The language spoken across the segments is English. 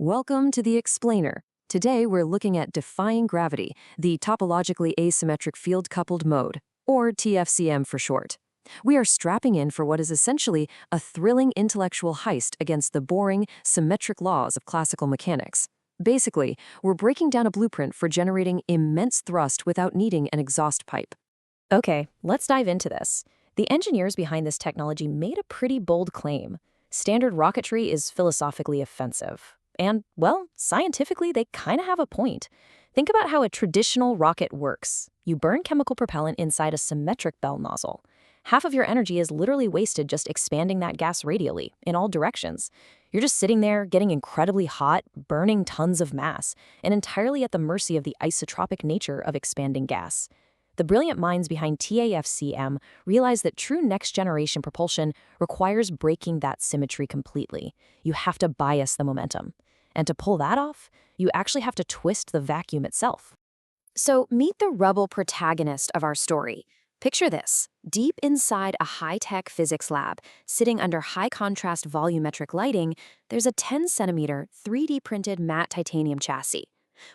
Welcome to the Explainer. Today we're looking at defying gravity, the topologically asymmetric field-coupled mode, or TFCM for short. We are strapping in for what is essentially a thrilling intellectual heist against the boring, symmetric laws of classical mechanics. Basically, we're breaking down a blueprint for generating immense thrust without needing an exhaust pipe. Okay, let's dive into this. The engineers behind this technology made a pretty bold claim. Standard rocketry is philosophically offensive. And, well, scientifically, they kind of have a point. Think about how a traditional rocket works. You burn chemical propellant inside a symmetric bell nozzle. Half of your energy is literally wasted just expanding that gas radially, in all directions. You're just sitting there, getting incredibly hot, burning tons of mass, and entirely at the mercy of the isotropic nature of expanding gas. The brilliant minds behind TAFCM realize that true next-generation propulsion requires breaking that symmetry completely. You have to bias the momentum. And to pull that off, you actually have to twist the vacuum itself. So meet the rebel protagonist of our story. Picture this. Deep inside a high-tech physics lab, sitting under high-contrast volumetric lighting, there's a 10-centimeter 3D printed matte titanium chassis.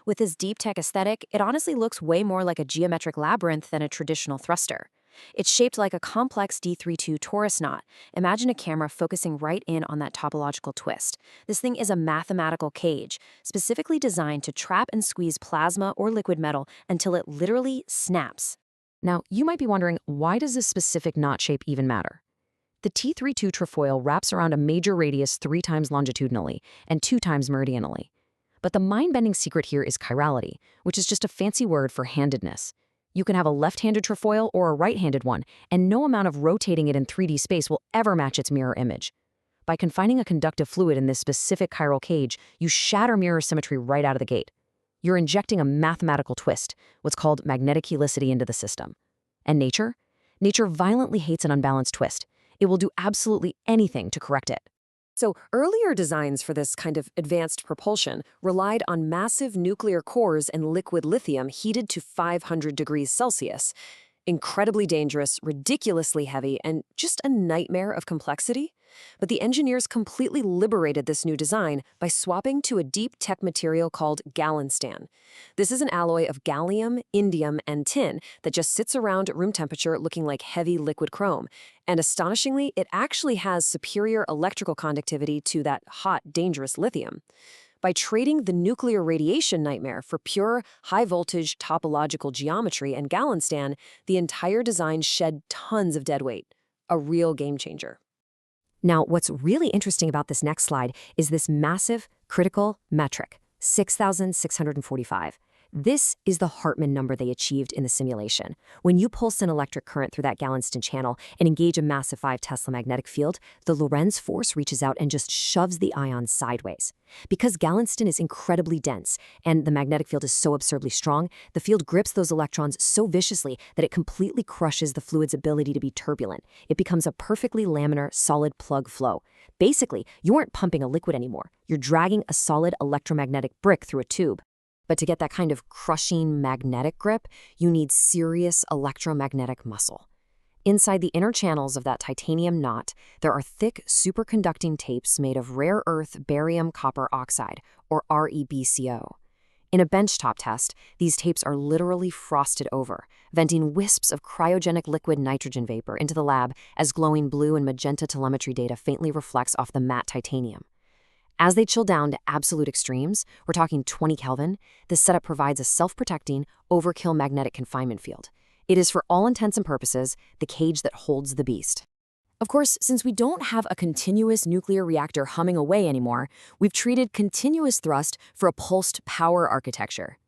With this deep tech aesthetic, it honestly looks way more like a geometric labyrinth than a traditional thruster. It's shaped like a complex D32 torus knot. Imagine a camera focusing right in on that topological twist. This thing is a mathematical cage, specifically designed to trap and squeeze plasma or liquid metal until it literally snaps. Now, you might be wondering, why does this specific knot shape even matter? The T32 trefoil wraps around a major radius 3 times longitudinally and 2 times meridianally. But the mind-bending secret here is chirality, which is just a fancy word for handedness. You can have a left-handed trefoil or a right-handed one, and no amount of rotating it in 3D space will ever match its mirror image. By confining a conductive fluid in this specific chiral cage, you shatter mirror symmetry right out of the gate. You're injecting a mathematical twist, what's called magnetic helicity, into the system. And nature? Nature violently hates an unbalanced twist. It will do absolutely anything to correct it. So earlier designs for this kind of advanced propulsion relied on massive nuclear cores and liquid lithium heated to 500 degrees Celsius. Incredibly dangerous, ridiculously heavy, and just a nightmare of complexity. But the engineers completely liberated this new design by swapping to a deep tech material called Galinstan. This is an alloy of gallium, indium, and tin that just sits around at room temperature looking like heavy liquid chrome. And astonishingly, it actually has superior electrical conductivity to that hot, dangerous lithium. By trading the nuclear radiation nightmare for pure, high-voltage topological geometry and Galinstan, the entire design shed tons of dead weight. A real game-changer. Now, what's really interesting about this next slide is this massive, critical metric, 6,645. This is the Hartman number they achieved in the simulation. When you pulse an electric current through that Galinstan channel and engage a massive 5 Tesla magnetic field, the Lorentz force reaches out and just shoves the ion sideways. Because Galinstan is incredibly dense and the magnetic field is so absurdly strong, the field grips those electrons so viciously that it completely crushes the fluid's ability to be turbulent. It becomes a perfectly laminar, solid plug flow. Basically, you aren't pumping a liquid anymore. You're dragging a solid electromagnetic brick through a tube. But to get that kind of crushing magnetic grip, you need serious electromagnetic muscle. Inside the inner channels of that titanium knot, there are thick superconducting tapes made of rare earth barium copper oxide, or ReBCO. In a benchtop test, these tapes are literally frosted over, venting wisps of cryogenic liquid nitrogen vapor into the lab as glowing blue and magenta telemetry data faintly reflects off the matte titanium. As they chill down to absolute extremes, we're talking 20 Kelvin, this setup provides a self-protecting, overkill magnetic confinement field. It is, for all intents and purposes, the cage that holds the beast. Of course, since we don't have a continuous nuclear reactor humming away anymore, we've treated continuous thrust for a pulsed power architecture.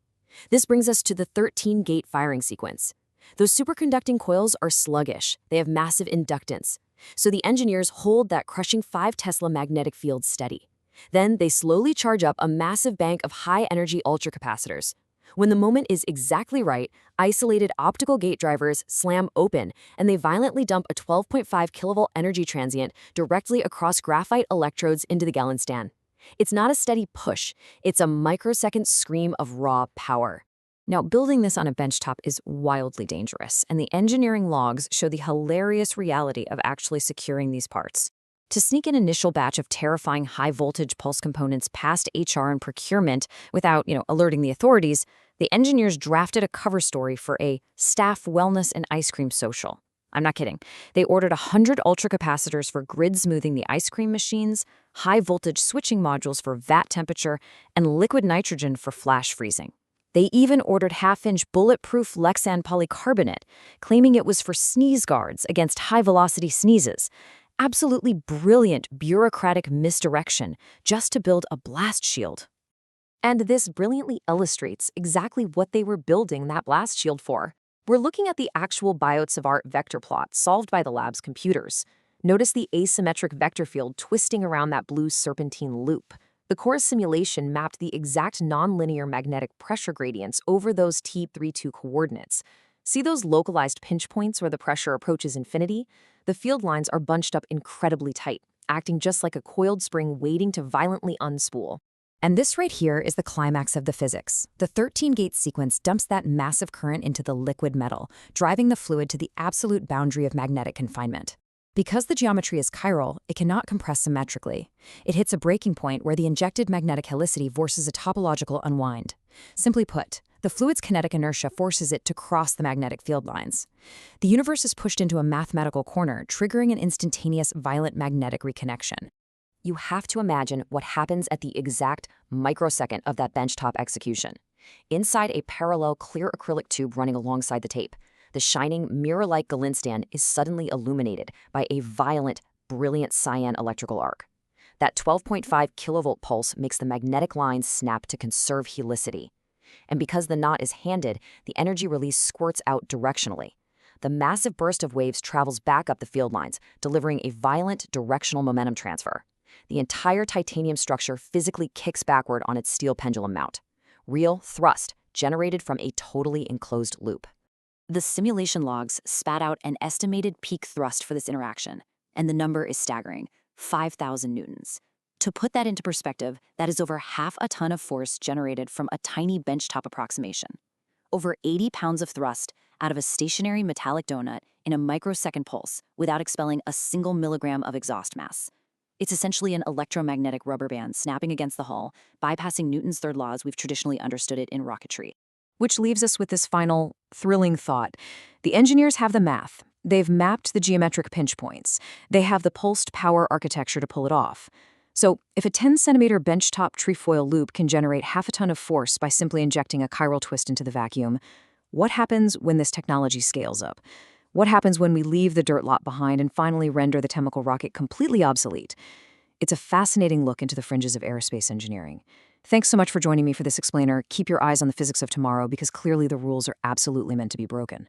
This brings us to the 13-gate firing sequence. Those superconducting coils are sluggish. They have massive inductance. So the engineers hold that crushing 5 Tesla magnetic field steady. Then they slowly charge up a massive bank of high-energy ultracapacitors. When the moment is exactly right, isolated optical gate drivers slam open, and they violently dump a 12.5 kilovolt energy transient directly across graphite electrodes into the Galinstan. It's not a steady push, it's a microsecond scream of raw power. Now, building this on a benchtop is wildly dangerous, and the engineering logs show the hilarious reality of actually securing these parts. To sneak an initial batch of terrifying high-voltage pulse components past HR and procurement without, alerting the authorities, the engineers drafted a cover story for a staff wellness and ice cream social. I'm not kidding. They ordered 100 ultracapacitors for grid smoothing the ice cream machines, high-voltage switching modules for vat temperature, and liquid nitrogen for flash freezing. They even ordered half-inch bulletproof Lexan polycarbonate, claiming it was for sneeze guards against high-velocity sneezes. Absolutely brilliant bureaucratic misdirection just to build a blast shield. And this brilliantly illustrates exactly what they were building that blast shield for. We're looking at the actual biots of art vector plot solved by the lab's computers. Notice the asymmetric vector field twisting around that blue serpentine loop. The core simulation mapped the exact nonlinear magnetic pressure gradients over those T32 coordinates. See those localized pinch points where the pressure approaches infinity? The field lines are bunched up incredibly tight, acting just like a coiled spring waiting to violently unspool. And this right here is the climax of the physics. The 13-gate sequence dumps that massive current into the liquid metal, driving the fluid to the absolute boundary of magnetic confinement. Because the geometry is chiral, it cannot compress symmetrically. It hits a breaking point where the injected magnetic helicity forces a topological unwind. Simply put, the fluid's kinetic inertia forces it to cross the magnetic field lines. The universe is pushed into a mathematical corner, triggering an instantaneous violent magnetic reconnection. You have to imagine what happens at the exact microsecond of that benchtop execution. Inside a parallel clear acrylic tube running alongside the tape, the shining mirror-like Galinstan is suddenly illuminated by a violent, brilliant cyan electrical arc. That 12.5 kilovolt pulse makes the magnetic lines snap to conserve helicity. And because the knot is handed, the energy release squirts out directionally. The massive burst of waves travels back up the field lines, delivering a violent directional momentum transfer. The entire titanium structure physically kicks backward on its steel pendulum mount. Real thrust generated from a totally enclosed loop. The simulation logs spat out an estimated peak thrust for this interaction, and the number is staggering, 5,000 newtons. To put that into perspective, that is over half a ton of force generated from a tiny benchtop approximation. Over 80 pounds of thrust out of a stationary metallic donut in a microsecond pulse without expelling a single milligram of exhaust mass. It's essentially an electromagnetic rubber band snapping against the hull, bypassing Newton's third law as we've traditionally understood it in rocketry. Which leaves us with this final, thrilling thought. The engineers have the math. They've mapped the geometric pinch points. They have the pulsed power architecture to pull it off. So, if a 10-centimeter benchtop trefoil loop can generate half a ton of force by simply injecting a chiral twist into the vacuum, what happens when this technology scales up? What happens when we leave the dirt lot behind and finally render the chemical rocket completely obsolete? It's a fascinating look into the fringes of aerospace engineering. Thanks so much for joining me for this explainer. Keep your eyes on the physics of tomorrow because clearly the rules are absolutely meant to be broken.